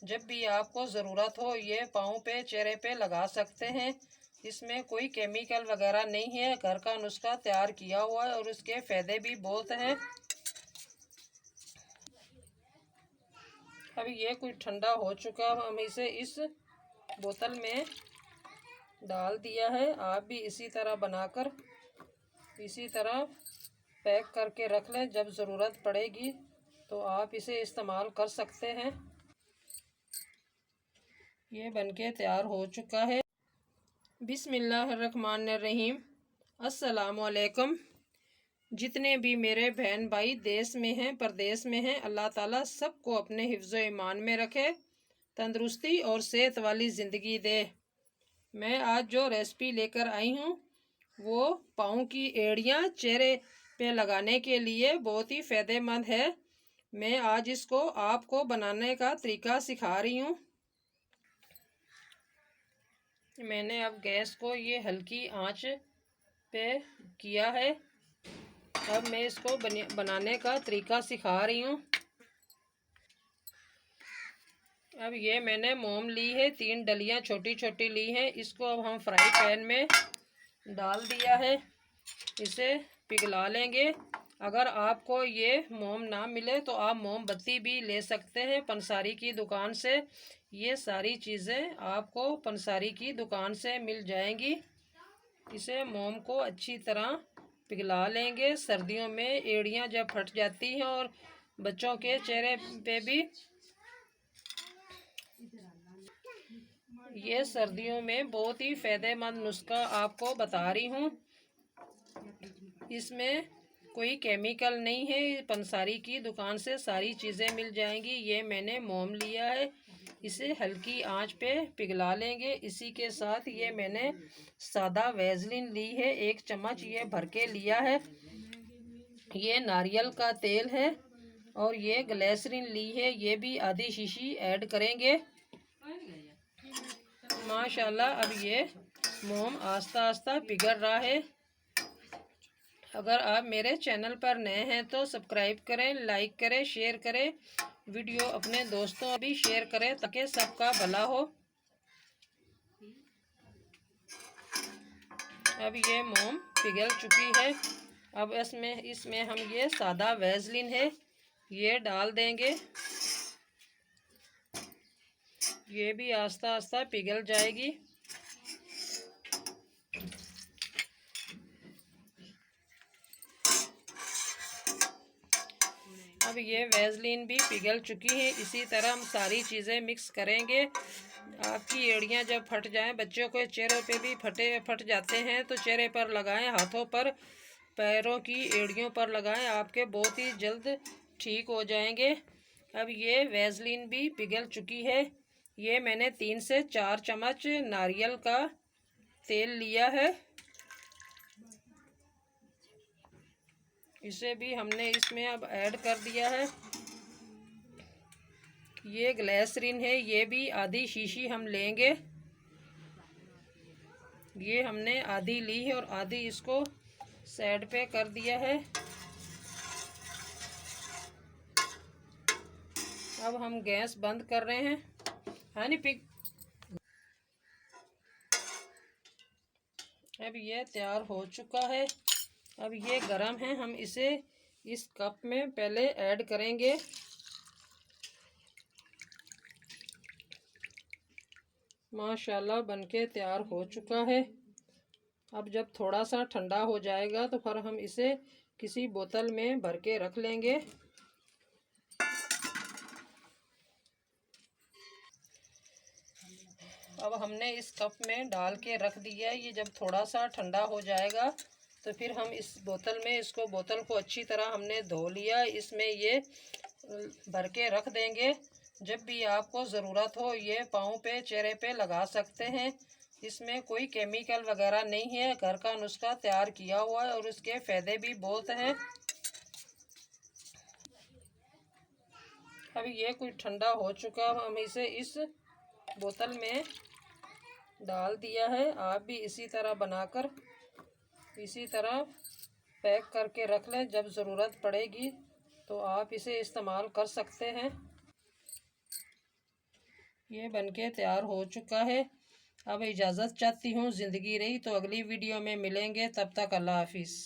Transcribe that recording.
जब भी आपको ज़रूरत हो ये पाँव पे चेहरे पे लगा सकते हैं। इसमें कोई केमिकल वगैरह नहीं है, घर का नुस्खा तैयार किया हुआ है और इसके फ़ायदे भी बहुत हैं। अभी ये कुछ ठंडा हो चुका, हम इसे इस बोतल में डाल दिया है। आप भी इसी तरह बनाकर इसी तरह पैक करके रख लें, जब ज़रूरत पड़ेगी तो आप इसे इस्तेमाल कर सकते हैं। ये बनके तैयार हो चुका है। बिस्मिल्लाहिर्रहमानिर्रहीम। अस्सलामुअलैकुम। जितने भी मेरे बहन भाई देश में हैं, प्रदेश में हैं, अल्लाह ताला सबको अपने हिफ्ज़ ईमान में रखे, तंदुरुस्ती और सेहत वाली ज़िंदगी दे। मैं आज जो रेसिपी लेकर आई हूँ वो पाँव की एड़ियाँ चेहरे पे लगाने के लिए बहुत ही फ़ायदेमंद है। मैं आज इसको आपको बनाने का तरीका सिखा रही हूँ। मैंने अब गैस को ये हल्की आंच पे किया है। अब मैं इसको बनाने का तरीका सिखा रही हूँ। अब ये मैंने मोम ली है, 3 डलियाँ छोटी छोटी ली हैं। इसको अब हम फ्राई पैन में डाल दिया है, इसे पिघला लेंगे। अगर आपको ये मोम ना मिले तो आप मोमबत्ती भी ले सकते हैं पंसारी की दुकान से। ये सारी चीज़ें आपको पंसारी की दुकान से मिल जाएंगी। इसे मोम को अच्छी तरह पिघला लेंगे। सर्दियों में एड़ियाँ जब फट जाती हैं और बच्चों के चेहरे पे भी, ये सर्दियों में बहुत ही फ़ायदेमंद नुस्खा आपको बता रही हूँ। इसमें कोई केमिकल नहीं है, पंसारी की दुकान से सारी चीज़ें मिल जाएंगी। ये मैंने मोम लिया है, इसे हल्की आंच पे पिघला लेंगे। इसी के साथ ये मैंने सादा वेज़लिन ली है, 1 चम्मच ये भर के लिया है। ये नारियल का तेल है और ये ग्लिसरीन ली है, ये भी आधी शीशी ऐड करेंगे। माशाल्लाह अब ये मोम आस्ता आस्ता पिघल रहा है। अगर आप मेरे चैनल पर नए हैं तो सब्सक्राइब करें, लाइक करें, शेयर करें, वीडियो अपने दोस्तों भी शेयर करें ताकि सबका भला हो। अब ये मोम पिघल चुकी है। अब इसमें हम ये सादा वेज़लिन है ये डाल देंगे। ये भी आस्ता आस्ता पिघल जाएगी। अब ये वेज़लिन भी पिघल चुकी है। इसी तरह हम सारी चीज़ें मिक्स करेंगे। आपकी एड़ियाँ जब फट जाएं, बच्चों के चेहरे पे भी फट जाते हैं तो चेहरे पर लगाएं, हाथों पर, पैरों की एड़ियों पर लगाएं, आपके बहुत ही जल्द ठीक हो जाएंगे। अब ये वेज़लिन भी पिघल चुकी है। ये मैंने 3 से 4 चम्मच नारियल का तेल लिया है, इसे भी हमने इसमें अब ऐड कर दिया है। ये ग्लिसरीन है, ये भी आधी शीशी हम लेंगे। ये हमने आधी ली है और आधी इसको साइड पे कर दिया है। अब हम गैस बंद कर रहे हैं। हाँ नहीं अब ये तैयार हो चुका है। अब ये गरम है, हम इसे इस कप में पहले ऐड करेंगे। माशाल्लाह बनके तैयार हो चुका है। अब जब थोड़ा सा ठंडा हो जाएगा तो फिर हम इसे किसी बोतल में भर के रख लेंगे। अब हमने इस कप में डाल के रख दिया है। ये जब थोड़ा सा ठंडा हो जाएगा तो फिर हम इस बोतल में, इसको बोतल को अच्छी तरह हमने धो लिया, इसमें ये भर के रख देंगे। जब भी आपको ज़रूरत हो ये पाँव पे चेहरे पे लगा सकते हैं। इसमें कोई केमिकल वगैरह नहीं है, घर का नुस्खा तैयार किया हुआ है और इसके फ़ायदे भी बहुत हैं। अभी ये कुछ ठंडा हो चुका, हम इसे इस बोतल में डाल दिया है। आप भी इसी तरह बनाकर इसी तरह पैक करके रख लें, जब ज़रूरत पड़ेगी तो आप इसे इस्तेमाल कर सकते हैं। ये बनके तैयार हो चुका है। अब इजाज़त चाहती हूँ, ज़िंदगी रही तो अगली वीडियो में मिलेंगे, तब तक अल्लाह हाफिज़।